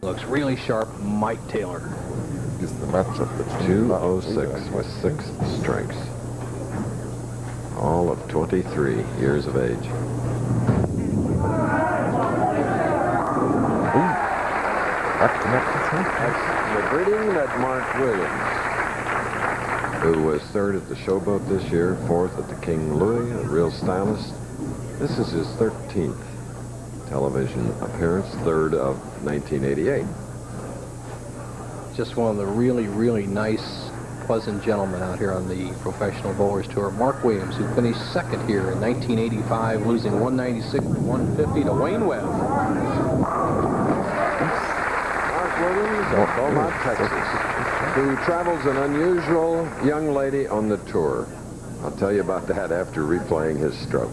Looks really sharp, Mike Taylor. Is the matchup that's 206 with 6 strikes. All of 23 years of age. That's the greeting that Mark Williams, who was 3rd at the Showboat this year, 4th at the King Louis, a real stylist. This is his 13th television appearance, 3rd of 1988. Just one of the really, really nice, pleasant gentlemen out here on the Professional Bowlers Tour. Mark Williams, who finished 2nd here in 1985, losing 196 to 150 to Wayne Webb. Mark Williams of Beaumont, Texas, who travels an unusual young lady on the tour. I'll tell you about that after replaying his stroke.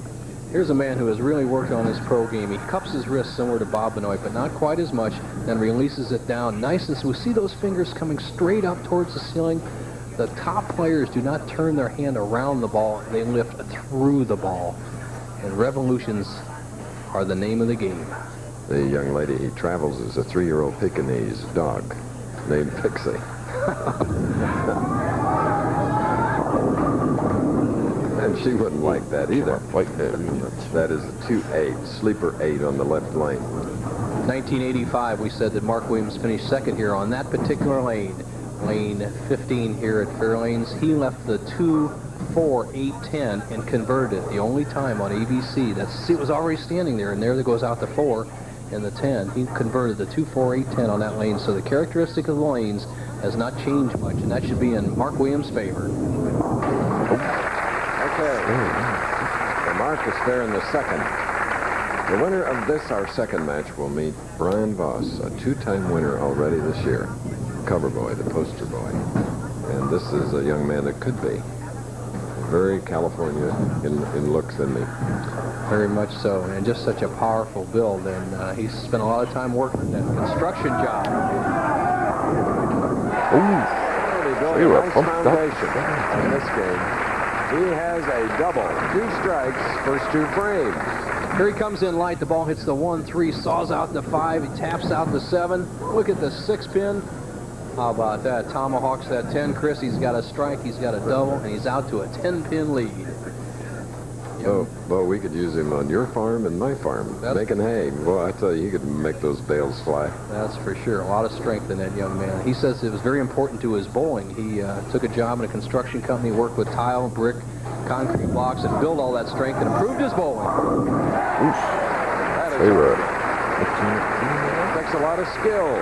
Here's a man who has really worked on his pro game. He cups his wrist similar to Bob Benoit, but not quite as much, then releases it down nice and smooth. See those fingers coming straight up towards the ceiling? The top players do not turn their hand around the ball. They lift through the ball. And revolutions are the name of the game. The young lady he travels is a 3-year-old Pekingese dog named Pixie. And she wouldn't like that either. That is a 2-8, sleeper 8 on the left lane. 1985, we said that Mark Williams finished 2nd here on that particular lane. Lane 15 here at Fairlanes. He left the 2-4-8-10 and converted it. The only time on ABC. See, it was already standing there, and there goes out the 4 and the 10. He converted the 2-4-8-10 on that lane. So the characteristic of the lanes has not changed much, and that should be in Mark Williams' favor. Okay. The mark is there in the 2nd. The winner of this, our 2nd match, will meet Brian Voss, a 2-time winner already this year. Cover boy, the poster boy. And this is a young man that could be very California in looks and me. Very much so, and just such a powerful build. And he's spent a lot of time working that construction job. Ooh. Building a nice foundation in this game. He has a double, 2 strikes, first 2 frames. Here he comes in light. The ball hits the 1-3, saws out the 5. He taps out the 7. Look at the 6-pin. How about that? Tomahawks that 10. Chris, he's got a strike, he's got a double, and he's out to a 10-pin lead. Oh, well, we could use him on your farm and my farm, making hay. Well, I tell you, he could make those bales fly. That's for sure. A lot of strength in that young man. He says it was very important to his bowling. He took a job in a construction company, worked with tile, brick, concrete blocks, and built all that strength and improved his bowling. That takes a lot of skill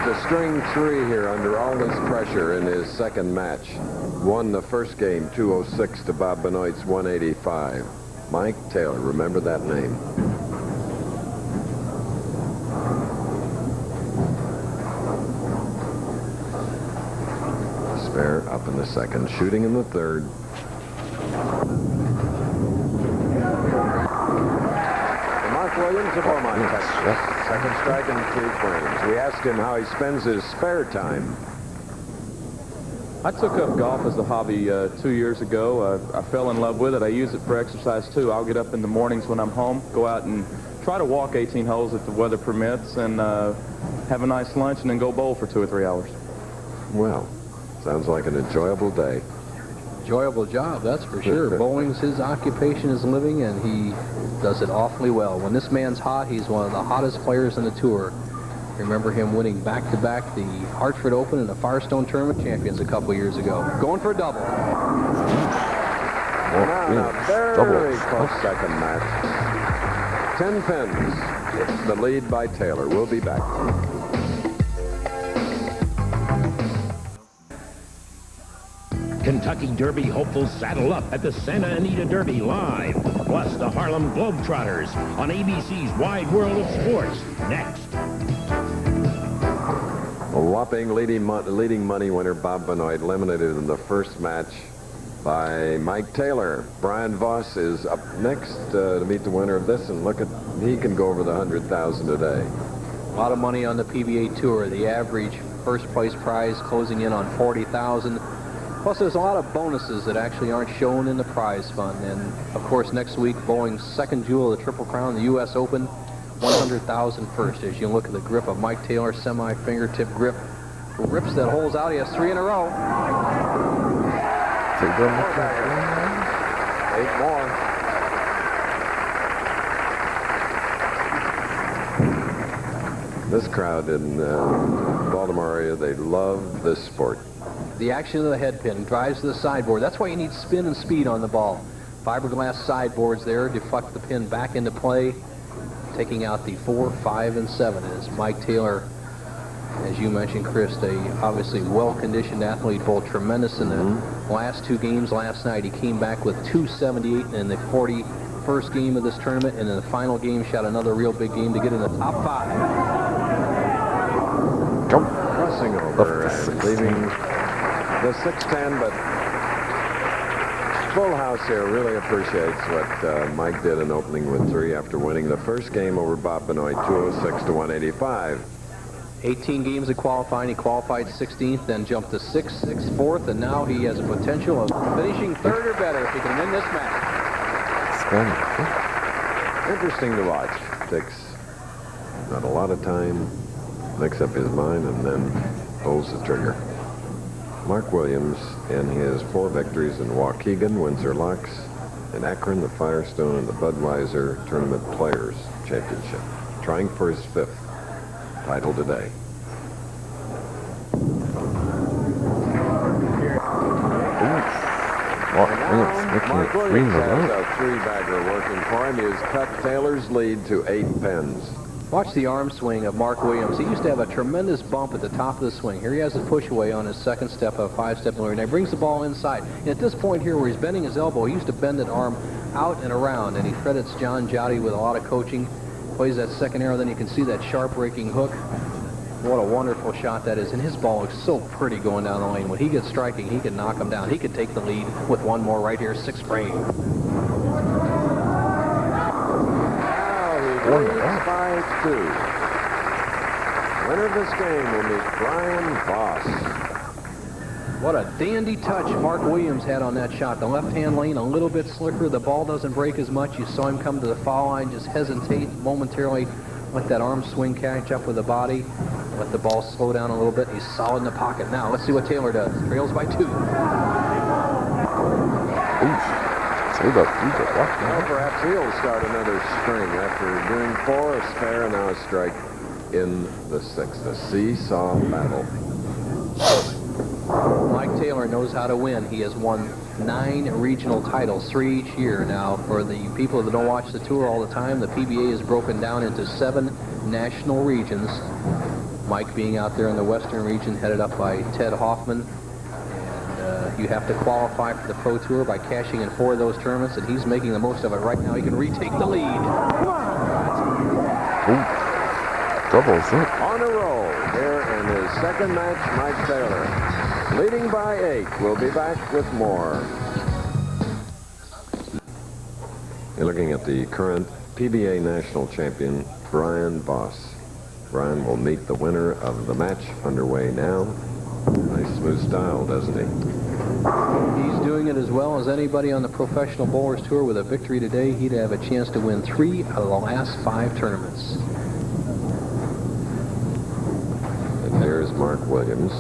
to string 3 here under all this pressure in his 2nd match. Won the first game 206 to Bob Benoit's 185. Mike Taylor, remember that name. Spare up in the 2nd, shooting in the 3rd. Mark Williams of Beaumont, Texas. 2nd strike and 3 frames. We asked him how he spends his spare time. I took up golf as a hobby 2 years ago. I fell in love with it. I use it for exercise, too. I'll get up in the mornings when I'm home, go out and try to walk 18 holes if the weather permits, and have a nice lunch, and then go bowl for 2 or 3 hours. Well, sounds like an enjoyable day. Enjoyable job, that's for sure. Bowling's his occupation, his living, and he does it awfully well. When this man's hot, he's one of the hottest players on the tour. Remember him winning back-to-back the Hartford Open and the Firestone Tournament champions a couple years ago. Going for a double. Now, very close 2nd match. 10 pins. It's the lead by Taylor. We'll be back. Kentucky Derby hopefuls saddle up at the Santa Anita Derby live. Plus the Harlem Globetrotters on ABC's Wide World of Sports next. A whopping leading money winner Bob Benoit eliminated in the first match by Mike Taylor. Brian Voss is up next to meet the winner of this, and look at, he can go over the 100,000 a day. A lot of money on the PBA Tour. The average first place prize closing in on 40,000. Plus, there's a lot of bonuses that actually aren't shown in the prize fund. And of course, next week, Bowling's second jewel of the Triple Crown, the U.S. Open. 100,000 first. As you look at the grip of Mike Taylor, semi-fingertip grip, rips that holes out. He has 3 in a row. 8 more. This crowd in Baltimore area, they love this sport. The action of the head pin drives to the sideboard. That's why you need spin and speed on the ball. Fiberglass sideboards there deflect the pin back into play, taking out the 4, 5, and 7 as Mike Taylor, as you mentioned, Chris, a obviously well-conditioned athlete, bowled tremendous in the last 2 games last night. He came back with 278 in the 41st game of this tournament, and in the final game shot another real big game to get in the top 5. Crossing over and leaving the 6-10, but full house here really appreciates what Mike did in opening with 3 after winning the first game over Bob Benoit, 206 to 185. 18 games of qualifying. He qualified 16th, then jumped to 6th, 4th, and now he has a potential of finishing 3rd or better if he can win this match. Interesting to watch. Takes not a lot of time, makes up his mind, and then pulls the trigger. Mark Williams in his 4 victories in Waukegan, Windsor Locks, in Akron, the Firestone, and the Budweiser Tournament Players Championship, trying for his 5th title today. Mark Williams has a 3-bagger working for him. He has cut Taylor's lead to 8 pins. Watch the arm swing of Mark Williams. He used to have a tremendous bump at the top of the swing. Here he has a push away on his 2nd step of a 5-step lure. Now he brings the ball inside. And at this point here where he's bending his elbow, he used to bend that arm out and around. And he credits John Jowdy with a lot of coaching. Plays that 2nd arrow, then you can see that sharp breaking hook. What a wonderful shot that is. And his ball looks so pretty going down the lane. When he gets striking, he can knock him down. He could take the lead with 1 more right here, 6th frame. Now he leads by 2. Winner of this game will meet Brian Voss. What a dandy touch Mark Williams had on that shot. The left-hand lane a little bit slicker. The ball doesn't break as much. You saw him come to the foul line, just hesitate momentarily, let that arm swing catch up with the body, let the ball slow down a little bit. He's solid in the pocket. Now let's see what Taylor does. Trails by 2. Well, perhaps he'll start another string after doing 4, a spare, and now a strike in the 6th. A seesaw battle. Mike Taylor knows how to win. He has won 9 regional titles, 3 each year. Now, for the people that don't watch the tour all the time, the PBA is broken down into 7 national regions. Mike being out there in the Western region, headed up by Ted Hoffman. And you have to qualify for the Pro Tour by cashing in 4 of those tournaments, and he's making the most of it right now. He can retake the lead. On a roll here in his 2nd match, Mike Taylor, leading by 8. We'll be back with more. You're looking at the current PBA national champion, Brian Voss. Brian will meet the winner of the match underway now. Nice smooth style, doesn't he? He's doing it as well as anybody on the Professional Bowlers Tour. With a victory today, he'd have a chance to win 3 out of the last 5 tournaments. And there's Mark Williams,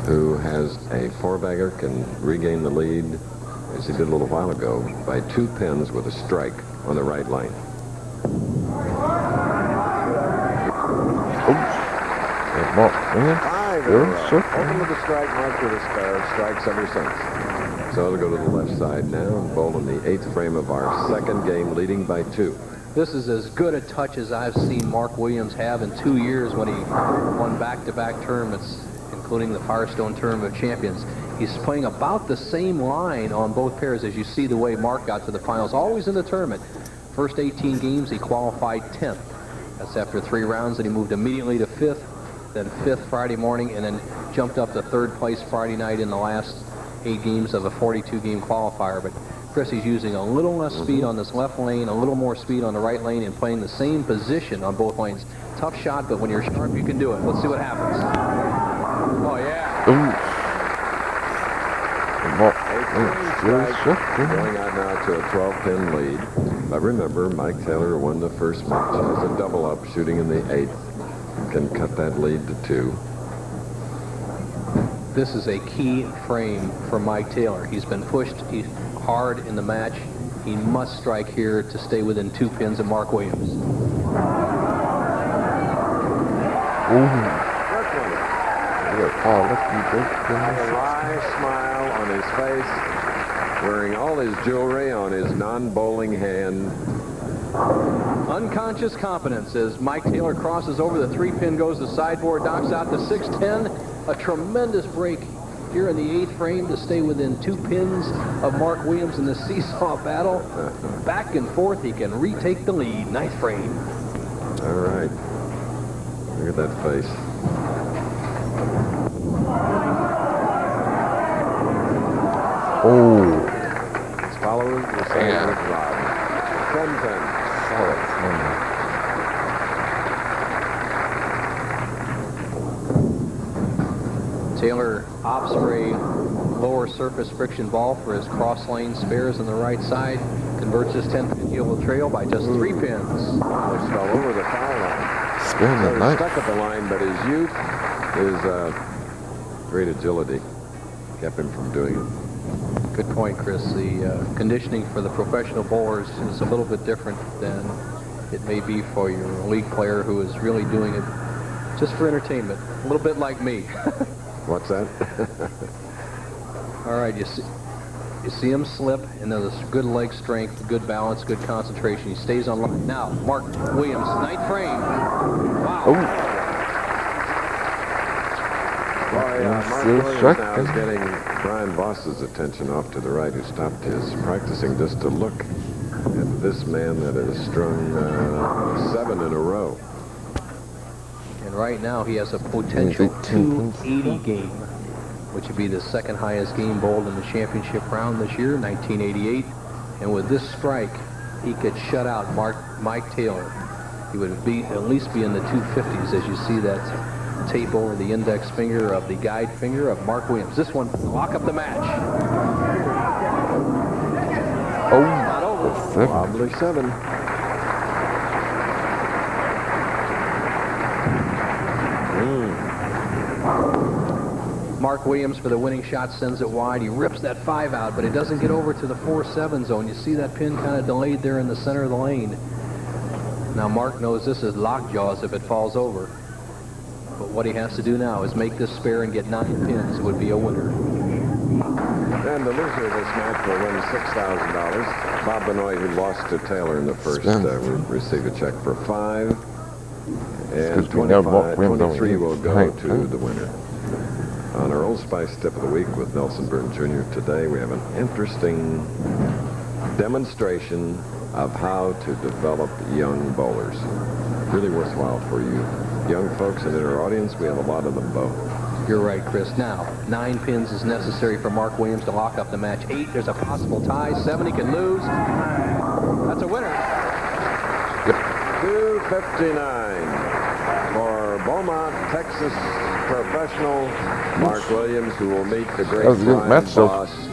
who has a 4-bagger, can regain the lead, as he did a little while ago, by 2 pins with a strike on the right lane. Open with the strike, Mark with a spare, strikes ever since. So it'll go to the left side now, and bowl in the 8th frame of our 2nd game, leading by 2. This is as good a touch as I've seen Mark Williams have in 2 years when he won back-to-back tournaments, including the Firestone Tournament of Champions. He's playing about the same line on both pairs as you see the way Mark got to the finals, always in the tournament. First 18 games, he qualified 10th. That's after 3 rounds, and he moved immediately to 5th, then 5th Friday morning, and then jumped up to 3rd place Friday night in the last 8 games of a 42-game qualifier. But Chris, he's using a little less speed on this left lane, a little more speed on the right lane, and playing the same position on both lanes. Tough shot, but when you're sharp, you can do it. Let's see what happens. Oh, yeah. Going out now to a 12-pin lead. But remember, Mike Taylor won the first match as a double-up, shooting in the 8th. Can cut that lead to 2. This is a key frame for Mike Taylor. He's been pushed hard in the match. He must strike here to stay within 2 pins of Mark Williams. A wry smile on his face, wearing all his jewelry on his non-bowling hand. Unconscious competence as Mike Taylor crosses over the 3-pin, goes to sideboard, knocks out the 6-10. A tremendous break here in the 8th frame to stay within 2 pins of Mark Williams in the seesaw battle. Back and forth, he can retake the lead. 9th frame. All right. Look at that face. His followers will say Rob. 10-10. Taylor opts for a lower surface friction ball for his cross lane spares on the right side. Converts his 10-pin heel trail by just 3 pins. Almost fell over the foul line. So he's stuck at the line, but his youth, his great agility kept him from doing it. Good point, Chris. The conditioning for the professional bowlers is a little bit different than it may be for your league player who is really doing it just for entertainment. A little bit like me. What's that? All right, you see him slip, and there's good leg strength, good balance, good concentration. He stays on line. Now, Mark Williams, 9th frame. Wow. Mark Williams now is getting Brian Voss's attention off to the right, who stopped his practicing just to look at this man that has strung 7 in a row. And right now he has a potential 280 game, which would be the 2nd highest game bowled in the championship round this year, 1988. And with this strike, he could shut out Mike Taylor. He would at least be in the 250s, as you see that tape over the index finger of the guide finger of Mark Williams. This one, lock up the match. Not over. Wobbly 7. Mark Williams for the winning shot sends it wide. He rips that 5 out, but it doesn't get over to the 4-7 zone. You see that pin kind of delayed there in the center of the lane. Now Mark knows this is lockjaws if it falls over. But what he has to do now is make this spare and get 9 pins would be a winner. And the loser of this match will win $6,000. Bob Benoit, who lost to Taylor in the first, will receive a check for 5. And 23 will go to the winner. On our Old Spice Tip of the Week with Nelson Burton Jr. today, we have an interesting demonstration of how to develop young bowlers. Really worthwhile for you young folks, and in our audience, we have a lot of them both. You're right, Chris. Now, 9 pins is necessary for Mark Williams to lock up the match. 8, there's a possible tie. 7, he can lose. That's a winner. Yep. 259 for Beaumont, Texas professional Mark Williams, who will meet the great Brian Voss